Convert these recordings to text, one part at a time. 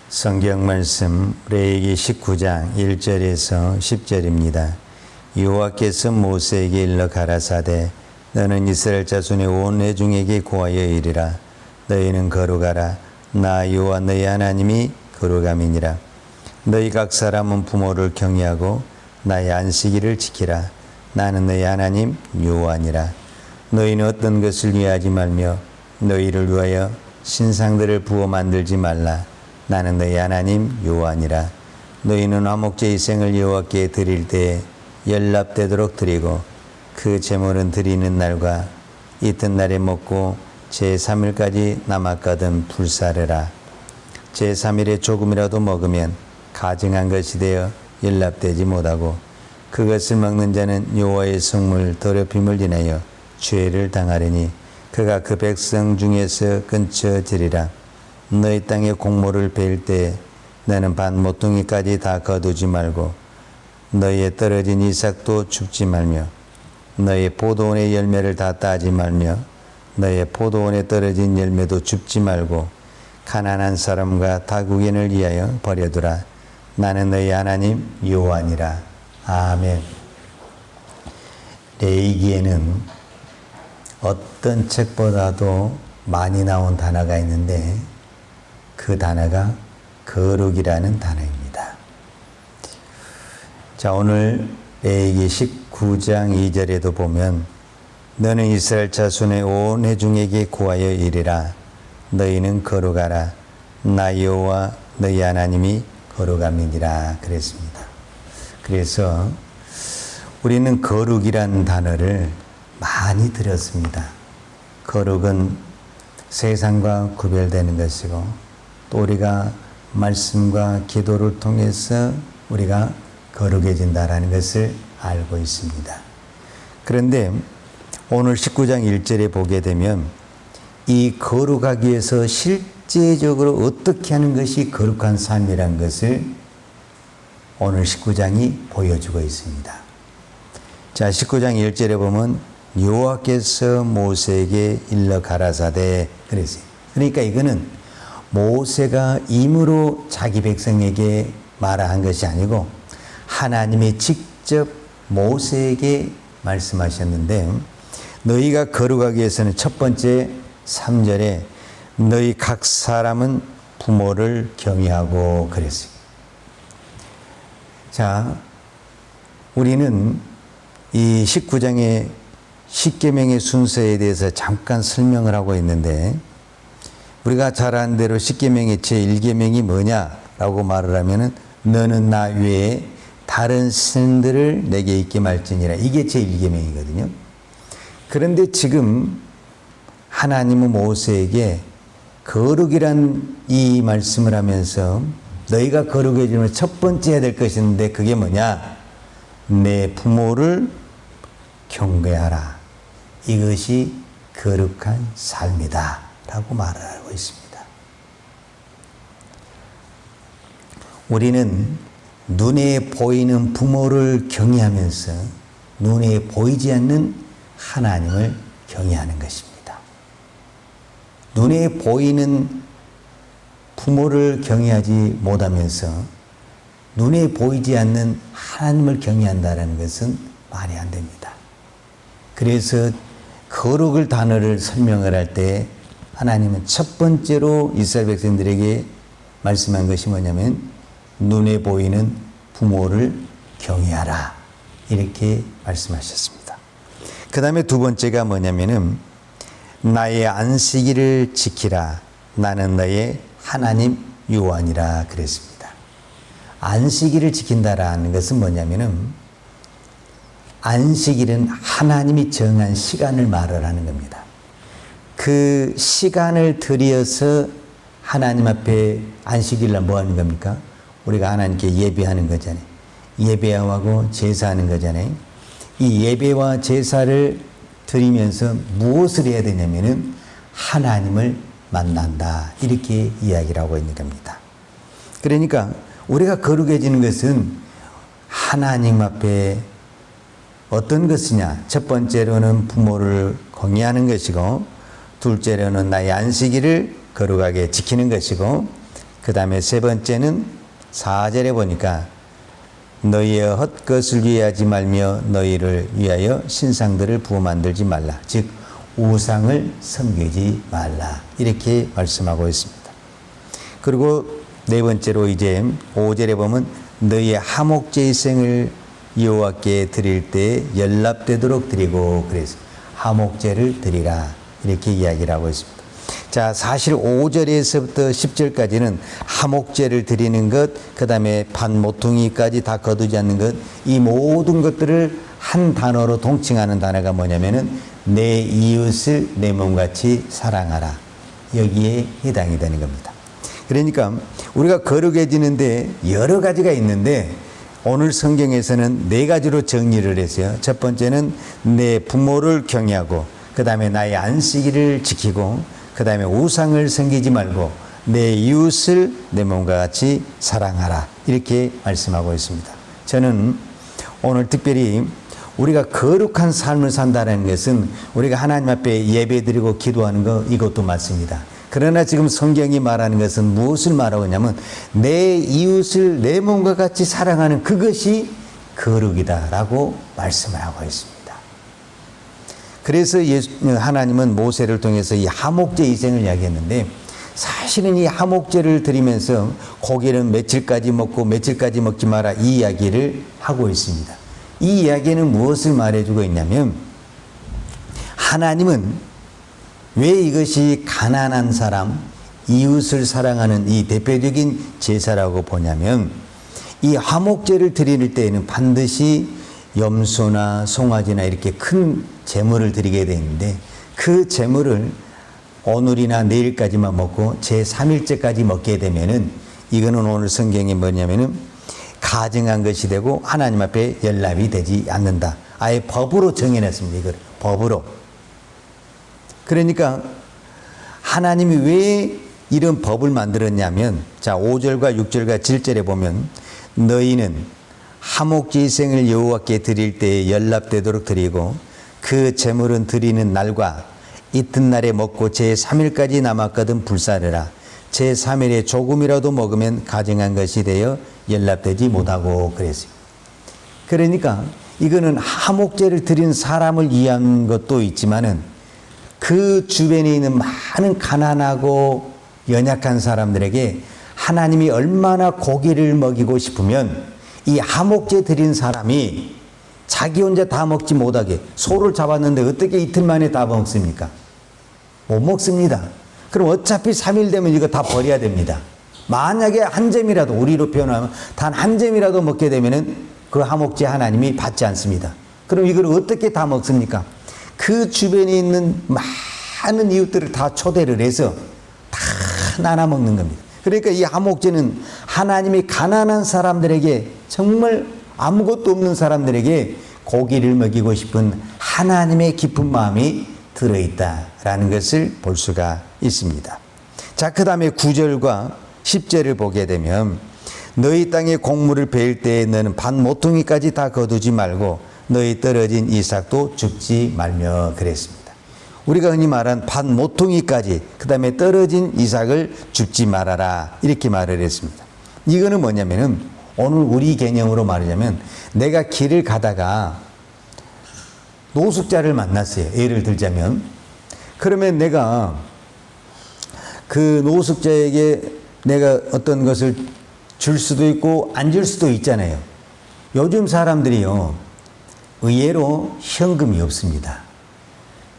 성경 말씀 레위기 19장 1절에서 10절입니다. 여호와께서 모세에게 일러 가라사대 너는 이스라엘 자손의 온 회중에게 고하여 이르라. 너희는 거룩하라. 나 여호와 너희 하나님이 거룩함이니라. 너희 각 사람은 부모를 경외하고 나의 안식일을 지키라. 나는 너희 하나님 여호와니라. 너희는 어떤 것을 위하지 말며 너희를 위하여 신상들을 부어 만들지 말라. 나는 너희 하나님 여호와니라. 너희는 화목제 희생을 여호와께 드릴 때에 연납되도록 드리고 그 제물은 드리는 날과 이튿날에 먹고 제3일까지 남았거든 불사르라. 제3일에 조금이라도 먹으면 가증한 것이 되어 연납되지 못하고 그것을 먹는 자는 여호와의 성물 더럽힘을 인하여 죄를 당하리니 그가 그 백성 중에서 끊쳐지리라. 너희 땅에 곡물을 베일 때 너는 반 모퉁이까지 다 거두지 말고 너희의 떨어진 이삭도 줍지 말며 너희 포도원의 열매를 다 따지 말며 너희 포도원에 떨어진 열매도 줍지 말고 가난한 사람과 다국인을 위하여 버려두라. 나는 너희 하나님 여호와니라. 아멘. 레위기에는 어떤 책보다도 많이 나온 단어가 있는데 그 단어가 거룩이라는 단어입니다. 자, 오늘 레위기 19장 2절에도 보면 너는 이스라엘 자손의 온 회중에게 고하여 이르라. 너희는 거룩하라. 나 여호와 너희 하나님이 거룩함이니라 그랬습니다. 그래서 우리는 거룩이라는 단어를 많이 들었습니다. 거룩은 세상과 구별되는 것이고 또 우리가 말씀과 기도를 통해서 우리가 거룩해진다라는 것을 알고 있습니다. 그런데 오늘 19장 1절에 보게 되면 이 거룩하기 위해서 실제적으로 어떻게 하는 것이 거룩한 삶이라는 것을 오늘 19장이 보여주고 있습니다. 자, 19장 1절에 보면 여호와께서 모세에게 일러 가라사대 그랬어요. 그러니까 이거는 모세가 임으로 자기 백성에게 말한 것이 아니고 하나님이 직접 모세에게 말씀하셨는데 너희가 거룩하기 위해서는 첫 번째 3절에 너희 각 사람은 부모를 경외하고 그랬어요. 자, 우리는 이 19장의 십계명의 순서에 대해서 잠깐 설명을 하고 있는데 우리가 잘 아는 대로 십계명의 제1계명이 뭐냐라고 말을 하면은 너는 나 외에 다른 신들을 내게 있게 말지니라. 이게 제1계명이거든요. 그런데 지금 하나님은 모세에게 거룩이란 이 말씀을 하면서 너희가 거룩해지면 첫 번째 해야 될 것이 있는데 그게 뭐냐? 내 부모를 경배하라. 이것이 거룩한 삶이다 라고 말을 하고 있습니다. 우리는 눈에 보이는 부모를 경외하면서 눈에 보이지 않는 하나님을 경외하는 것입니다. 눈에 보이는 부모를 경외하지 못하면서 눈에 보이지 않는 하나님을 경외한다는 것은 말이 안 됩니다. 그래서 거룩을 단어를 설명을 할 때 하나님은 첫 번째로 이스라엘 백성들에게 말씀한 것이 뭐냐면 눈에 보이는 부모를 경외하라 이렇게 말씀하셨습니다. 그 다음에 두 번째가 뭐냐면은 나의 안식일을 지키라. 나는 너의 하나님 여호와니라 그랬습니다. 안식일을 지킨다라는 것은 뭐냐면은 안식일은 하나님이 정한 시간을 말을 하는 겁니다. 그 시간을 들여서 하나님 앞에 안식일날 뭐 하는 겁니까? 우리가 하나님께 예배하는 거잖아요. 예배하고 제사하는 거잖아요. 이 예배와 제사를 드리면서 무엇을 해야 되냐면은 하나님을 만난다. 이렇게 이야기를 하고 있는 겁니다. 그러니까 우리가 거룩해지는 것은 하나님 앞에 어떤 것이냐? 첫 번째로는 부모를 공의하는 것이고 둘째로는 나의 안식일을 거룩하게 지키는 것이고 그 다음에 세 번째는 4절에 보니까 너희의 헛것을 위하지 말며 너희를 위하여 신상들을 부어 만들지 말라. 즉 우상을 섬기지 말라. 이렇게 말씀하고 있습니다. 그리고 네 번째로 이제 5절에 보면 너희의 하목제의 생을 여호와께 드릴 때 연납되도록 드리고, 그래서 하목제를 드리라 이렇게 이야기를 하고 있습니다. 자, 사실 5절에서부터 10절까지는 하목제를 드리는 것, 그 다음에 밭모퉁이까지 다 거두지 않는 것, 이 모든 것들을 한 단어로 동칭하는 단어가 뭐냐면은 내 이웃을 내 몸같이 사랑하라. 여기에 해당이 되는 겁니다. 그러니까 우리가 거룩해지는데 여러 가지가 있는데 오늘 성경에서는 네 가지로 정리를 했어요. 첫 번째는 내 부모를 경외하고, 그 다음에 나의 안식일을 지키고, 그 다음에 우상을 섬기지 말고 내 이웃을 내 몸과 같이 사랑하라. 이렇게 말씀하고 있습니다. 저는 오늘 특별히 우리가 거룩한 삶을 산다는 것은 우리가 하나님 앞에 예배드리고 기도하는 것, 이것도 맞습니다. 그러나 지금 성경이 말하는 것은 무엇을 말하고 있냐면 내 이웃을 내 몸과 같이 사랑하는 그것이 거룩이다라고 말씀을 하고 있습니다. 그래서 하나님은 모세를 통해서 이 하목제 희생을 이야기했는데, 사실은 이 하목제를 드리면서 고기는 며칠까지 먹고 며칠까지 먹지 마라, 이 이야기를 하고 있습니다. 이 이야기는 무엇을 말해주고 있냐면, 하나님은 왜 이것이 가난한 사람, 이웃을 사랑하는 이 대표적인 제사라고 보냐면, 이 하목제를 드릴 때에는 반드시 염소나 송아지나 이렇게 큰 제물을 드리게 되는데, 그 제물을 오늘이나 내일까지만 먹고 제3일째까지 먹게 되면은, 이거는 오늘 성경이 뭐냐면은 가증한 것이 되고 하나님 앞에 연락이 되지 않는다. 아예 법으로 정해놨습니다. 이걸 법으로. 그러니까 하나님이 왜 이런 법을 만들었냐면, 자 5절과 6절과 7절에 보면 너희는 하목제 희생을 여호와께 드릴 때에 연납되도록 드리고, 그 제물은 드리는 날과 이튿날에 먹고 제3일까지 남았거든 불사르라. 제3일에 조금이라도 먹으면 가증한 것이 되어 연납되지 못하고 그랬어요. 그러니까 이거는 하목제를 드린 사람을 위한 것도 있지만은 그 주변에 있는 많은 가난하고 연약한 사람들에게 하나님이 얼마나 고기를 먹이고 싶으면 이 하목제 드린 사람이 자기 혼자 다 먹지 못하게, 소를 잡았는데 어떻게 이틀 만에 다 먹습니까? 못 먹습니다. 그럼 어차피 3일 되면 이거 다 버려야 됩니다. 만약에 한 점이라도, 우리로 표현하면 단 한 점이라도 먹게 되면은 그 하목제 하나님이 받지 않습니다. 그럼 이걸 어떻게 다 먹습니까? 그 주변에 있는 많은 이웃들을 다 초대를 해서 다 나눠 먹는 겁니다. 그러니까 이 하목제는 하나님이 가난한 사람들에게, 정말 아무것도 없는 사람들에게 고기를 먹이고 싶은 하나님의 깊은 마음이 들어있다라는 것을 볼 수가 있습니다. 자, 그 다음에 9절과 10절을 보게 되면 너희 땅에 곡물을 베일 때에 너는 밭 모퉁이까지 다 거두지 말고 너희 떨어진 이삭도 줍지 말며 그랬습니다. 우리가 흔히 말한 밭 모퉁이까지, 그 다음에 떨어진 이삭을 줍지 말아라, 이렇게 말을 했습니다. 이거는 뭐냐면은 오늘 우리 개념으로 말하자면, 내가 길을 가다가 노숙자를 만났어요. 예를 들자면. 그러면 내가 그 노숙자에게 내가 어떤 것을 줄 수도 있고 안 줄 수도 있잖아요. 요즘 사람들이요, 의외로 현금이 없습니다.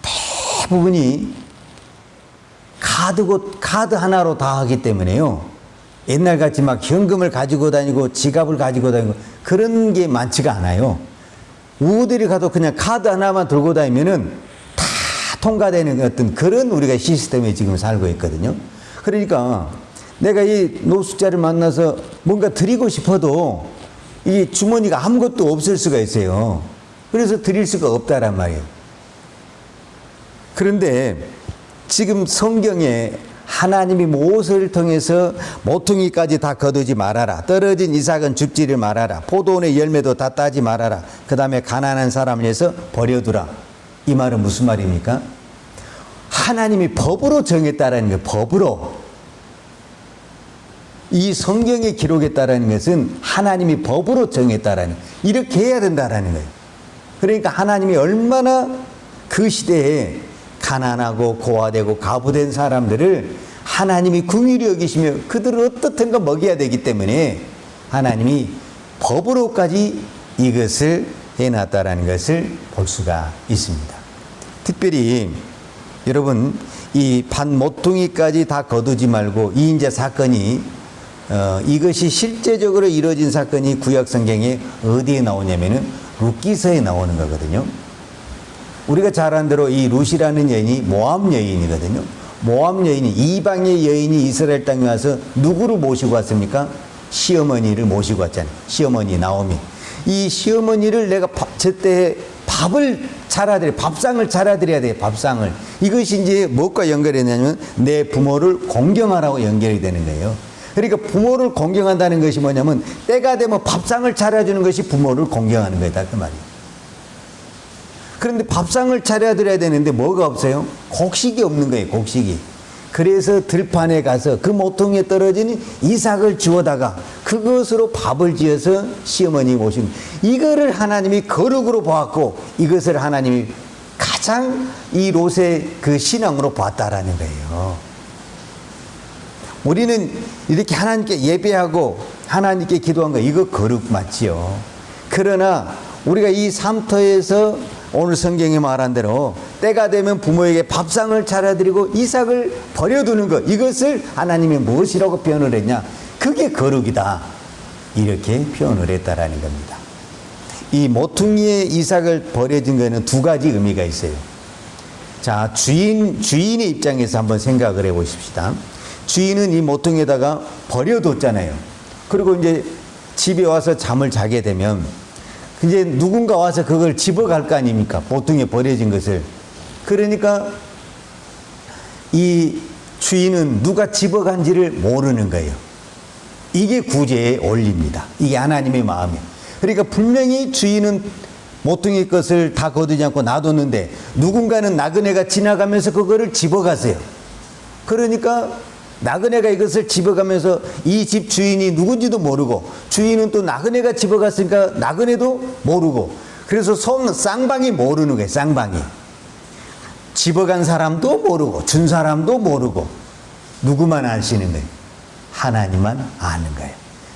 대부분이 카드 하나로 다 하기 때문에요. 옛날같이 막 현금을 가지고 다니고 지갑을 가지고 다니고 그런 게 많지가 않아요. 어디를 가도 그냥 카드 하나만 들고 다니면은 다 통과되는 어떤 그런 우리가 시스템에 지금 살고 있거든요. 그러니까 내가 이 노숙자를 만나서 뭔가 드리고 싶어도 이 주머니가 아무것도 없을 수가 있어요. 그래서 드릴 수가 없다란 말이에요. 그런데 지금 성경에 하나님이 모세를 통해서 모퉁이까지 다 거두지 말아라, 떨어진 이삭은 줍지를 말아라, 포도원의 열매도 다 따지 말아라, 그 다음에 가난한 사람을 위해서 버려두라. 이 말은 무슨 말입니까? 하나님이 법으로 정했다라는 거예요. 법으로. 이 성경의 기록에 따르는 것은 하나님이 법으로 정했다라는, 이렇게 해야 된다라는 거예요. 그러니까 하나님이 얼마나 그 시대에 가난하고 고아되고 가부된 사람들을 하나님이 긍휼히 여기시며 그들을 어떻든 가 먹여야 되기 때문에 하나님이 법으로까지 이것을 해놨다라는 것을 볼 수가 있습니다. 특별히 여러분, 이 밭모퉁이까지 다 거두지 말고 이 이제 사건이 이것이 실제적으로 이루어진 사건이 구약 성경에 어디에 나오냐면은 룻기서에 나오는 거거든요. 우리가 잘 아는 대로 이 룻이라는 여인이 모압 여인이거든요. 모압 여인이, 이방의 여인이 이스라엘 땅에 와서 누구를 모시고 왔습니까? 시어머니를 모시고 왔잖아요. 시어머니 나오미. 이 시어머니를 내가 저때 밥을 차려드려, 밥상을 차려드려야 돼요. 밥상을. 이것이 이제 무엇과 연결되냐면 내 부모를 공경하라고 연결이 되는 거예요. 그러니까 부모를 공경한다는 것이 뭐냐면 때가 되면 밥상을 차려주는 것이 부모를 공경하는 거다, 그 말이에요. 그런데 밥상을 차려드려야 되는데 뭐가 없어요? 곡식이 없는 거예요, 곡식이. 그래서 들판에 가서 그 모퉁이에 떨어진 이삭을 주워다가 그것으로 밥을 지어서 시어머니 모시고, 이거를 하나님이 거룩으로 보았고 이것을 하나님이 가장 이 롯의 그 신앙으로 봤다라는 거예요. 우리는 이렇게 하나님께 예배하고 하나님께 기도한 거, 이거 거룩 맞지요. 그러나 우리가 이 삶터에서 오늘 성경에 말한 대로 때가 되면 부모에게 밥상을 차려드리고 이삭을 버려두는 것, 이것을 하나님이 무엇이라고 표현을 했냐? 그게 거룩이다, 이렇게 표현을 했다라는 겁니다. 이 모퉁이에 이삭을 버려진 것은 두 가지 의미가 있어요. 자, 주인의 입장에서 한번 생각을 해 보십시다. 주인은 이 모퉁이에다가 버려뒀잖아요. 그리고 이제 집에 와서 잠을 자게 되면 이제 누군가 와서 그걸 집어갈 거 아닙니까? 모퉁이에 버려진 것을. 그러니까 이 주인은 누가 집어간지를 모르는 거예요. 이게 구제의 원리입니다. 이게 하나님의 마음이에요. 그러니까 분명히 주인은 모퉁이 것을 다 거두지 않고 놔뒀는데 누군가는 나그네가 지나가면서 그거를 집어갔어요. 그러니까 나그네가 이것을 집어가면서 이 집 주인이 누군지도 모르고, 주인은 또 나그네가 집어갔으니까 나그네도 모르고, 그래서 쌍방이 모르는 거예요. 쌍방이. 집어간 사람도 모르고 준 사람도 모르고, 누구만 아시는 거예요? 하나님만 아는 거예요.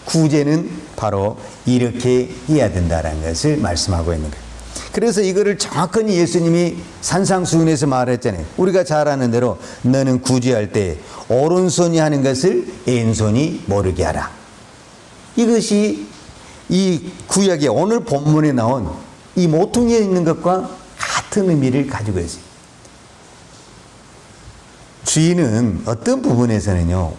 구제는 바로 이렇게 해야 된다는 것을 말씀하고 있는 거예요. 그래서 이거를 정확히 예수님이 산상수훈에서 말했잖아요. 우리가 잘 아는 대로 너는 구제할 때 오른손이 하는 것을 왼손이 모르게 하라. 이것이 이 구약의 오늘 본문에 나온 이 모퉁이에 있는 것과 같은 의미를 가지고 있어요. 주인은 어떤 부분에서는요,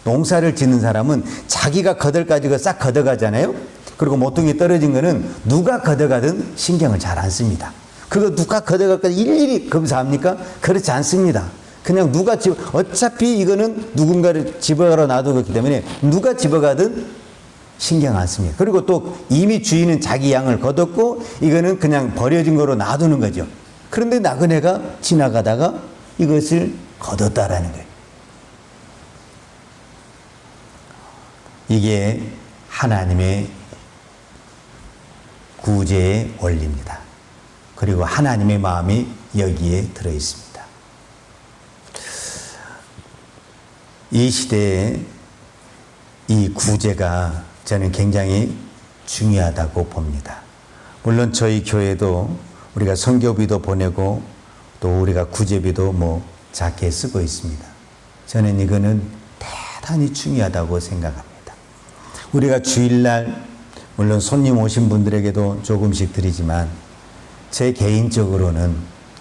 농사를 짓는 사람은 자기가 걷어가지고 싹 걷어가잖아요. 그리고 모퉁이 떨어진 거는 누가 걷어가든 신경을 잘 안 씁니다. 그거 누가 걷어갈까 일일이 검사합니까? 그렇지 않습니다. 그냥 누가 어차피 이거는 누군가를 집어가러 놔두기 때문에 누가 집어가든 신경 안 씁니다. 그리고 또 이미 주인은 자기 양을 거뒀고 이거는 그냥 버려진 거로 놔두는 거죠. 그런데 나그네가 지나가다가 이것을 거뒀다라는 거예요. 이게 하나님의 구제의 원리입니다. 그리고 하나님의 마음이 여기에 들어 있습니다. 이 시대에 이 구제가 저는 굉장히 중요하다고 봅니다. 물론 저희 교회도 우리가 선교비도 보내고 또 우리가 구제비도 작게 쓰고 있습니다. 저는 이거는 대단히 중요하다고 생각합니다. 우리가 주일날 물론 손님 오신 분들에게도 조금씩 드리지만 제 개인적으로는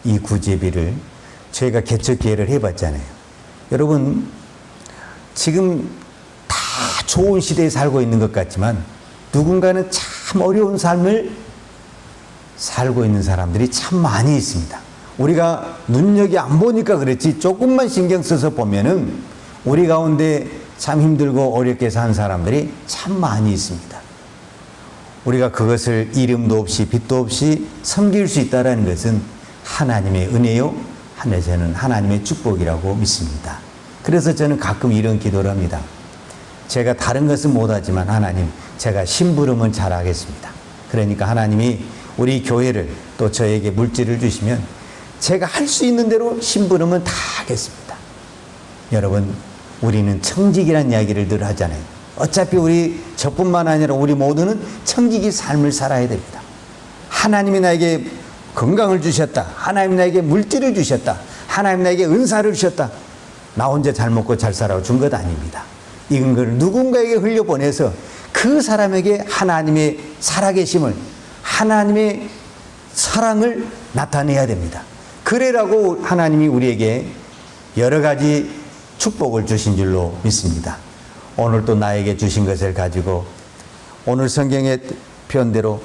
이 구제비를 저희가 개척 기회를 해봤잖아요. 여러분, 지금 다 좋은 시대에 살고 있는 것 같지만 누군가는 참 어려운 삶을 살고 있는 사람들이 참 많이 있습니다. 우리가 눈여겨 안 보니까 그렇지 조금만 신경 써서 보면은 우리 가운데 참 힘들고 어렵게 산 사람들이 참 많이 있습니다. 우리가 그것을 이름도 없이 빛도 없이 섬길 수 있다는 것은 하나님의 은혜요, 저는 하나님의 축복이라고 믿습니다. 그래서 저는 가끔 이런 기도를 합니다. 제가 다른 것은 못하지만 하나님, 제가 심부름은 잘하겠습니다. 그러니까 하나님이 우리 교회를 또 저에게 물질을 주시면 제가 할 수 있는 대로 심부름은 다 하겠습니다. 여러분, 우리는 청직이라는 이야기를 늘 하잖아요. 어차피 우리 저뿐만 아니라 우리 모두는 청직이 삶을 살아야 됩니다. 하나님이 나에게 건강을 주셨다. 하나님이 나에게 물질을 주셨다. 하나님이 나에게 은사를 주셨다. 나 혼자 잘 먹고 잘 살아 준 것 아닙니다. 이건 걸 누군가에게 흘려보내서 그 사람에게 하나님의 살아계심을, 하나님의 사랑을 나타내야 됩니다. 그래라고 하나님이 우리에게 여러 가지 축복을 주신 줄로 믿습니다. 오늘 또 나에게 주신 것을 가지고 오늘 성경의 표현대로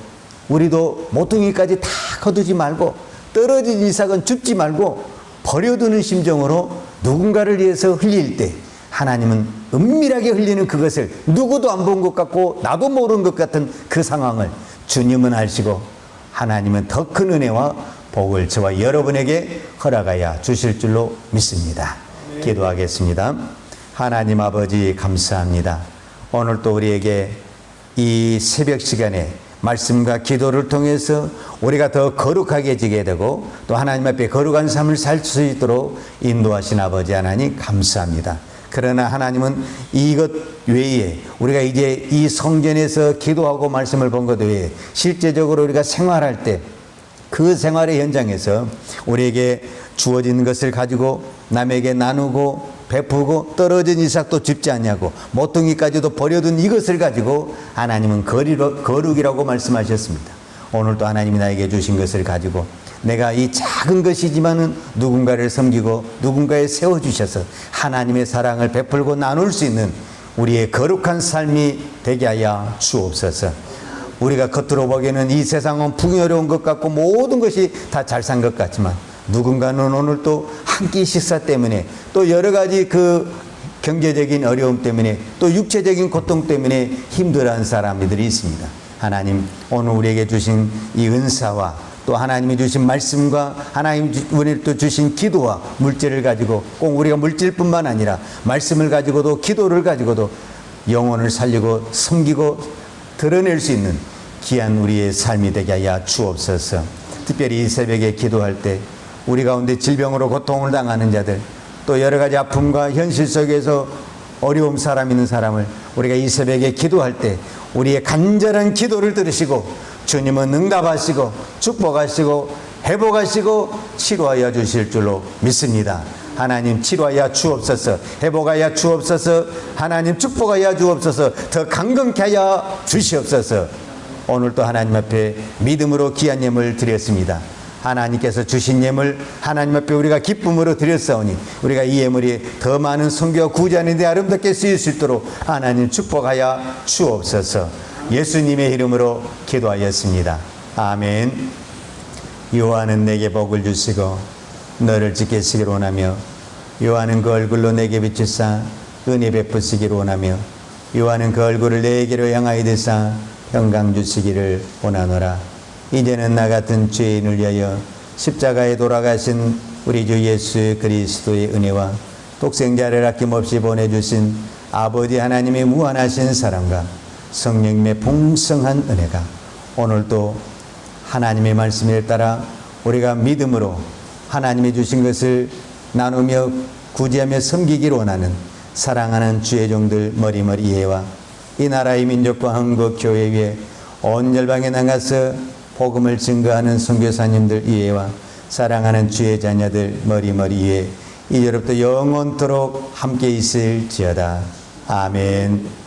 우리도 모퉁이까지 다 거두지 말고 떨어진 이삭은 줍지 말고 버려두는 심정으로 누군가를 위해서 흘릴 때 하나님은 은밀하게 흘리는 그것을 누구도 안 본 것 같고 나도 모르는 것 같은 그 상황을 주님은 아시고 하나님은 더 큰 은혜와 복을 저와 여러분에게 허락하여 주실 줄로 믿습니다. 기도하겠습니다. 하나님 아버지 감사합니다. 오늘 또 우리에게 이 새벽 시간에 말씀과 기도를 통해서 우리가 더 거룩하게 지게 되고 또 하나님 앞에 거룩한 삶을 살 수 있도록 인도하신 아버지 하나님 감사합니다. 그러나 하나님은 이것 외에 우리가 이제 이 성전에서 기도하고 말씀을 본 것 외에 실제적으로 우리가 생활할 때 그 생활의 현장에서 우리에게 주어진 것을 가지고 남에게 나누고 베푸고 떨어진 이삭도 줍지 않냐고 모퉁이까지도 버려둔 이것을 가지고 하나님은 거룩이라고 말씀하셨습니다. 오늘도 하나님이 나에게 주신 것을 가지고 내가 이 작은 것이지만은 누군가를 섬기고 누군가에 세워주셔서 하나님의 사랑을 베풀고 나눌 수 있는 우리의 거룩한 삶이 되게 하여 주옵소서. 우리가 겉으로 보기에는 이 세상은 풍요로운 것 같고 모든 것이 다 잘 산 것 같지만 누군가는 오늘 또 한 끼 식사 때문에 또 여러 가지 그 경제적인 어려움 때문에 또 육체적인 고통 때문에 힘들어하는 사람들이 있습니다. 하나님, 오늘 우리에게 주신 이 은사와 또 하나님이 주신 말씀과 하나님 우리에게 또 주신 기도와 물질을 가지고 꼭 우리가 물질뿐만 아니라 말씀을 가지고도 기도를 가지고도 영혼을 살리고 섬기고 드러낼 수 있는 귀한 우리의 삶이 되게 하여 주옵소서. 특별히 이 새벽에 기도할 때 우리 가운데 질병으로 고통을 당하는 자들 또 여러 가지 아픔과 현실 속에서 어려움 사람 있는 사람을 우리가 이 새벽에 기도할 때 우리의 간절한 기도를 들으시고 주님은 응답하시고 축복하시고 회복하시고 치료하여 주실 줄로 믿습니다. 하나님 치료하여 주옵소서. 회복하여 주옵소서. 하나님 축복하여 주옵소서. 더 강건케 하여 주시옵소서. 오늘도 하나님 앞에 믿음으로 귀한 예물 드렸습니다. 하나님께서 주신 예물 하나님 앞에 우리가 기쁨으로 드렸사오니 우리가 이 예물이 더 많은 선교와 구제하는 데 아름답게 쓰일 수 있도록 하나님 축복하여 주옵소서. 예수님의 이름으로 기도하였습니다. 아멘. 여호와는 내게 복을 주시고 너를 지키시기를 원하며 여호와는 그 얼굴로 내게 비추사 은혜 베푸시기를 원하며 여호와는 그 얼굴을 내게로 향하여 드사 평강 주시기를 원하노라. 이제는 나 같은 죄인을 위하여 십자가에 돌아가신 우리 주 예수 그리스도의 은혜와 독생자를 아낌없이 보내주신 아버지 하나님의 무한하신 사랑과 성령님의 풍성한 은혜가 오늘도 하나님의 말씀에 따라 우리가 믿음으로 하나님이 주신 것을 나누며 구제하며 섬기기를 원하는 사랑하는 주의 종들 머리머리 이해와 이 나라의 민족과 한국 교회 위에 온 열방에 나가서 복음을 증거하는 선교사님들 이해와 사랑하는 주의 자녀들 머리머리 이해 이제로부터 영원토록 함께 있을지어다. 아멘.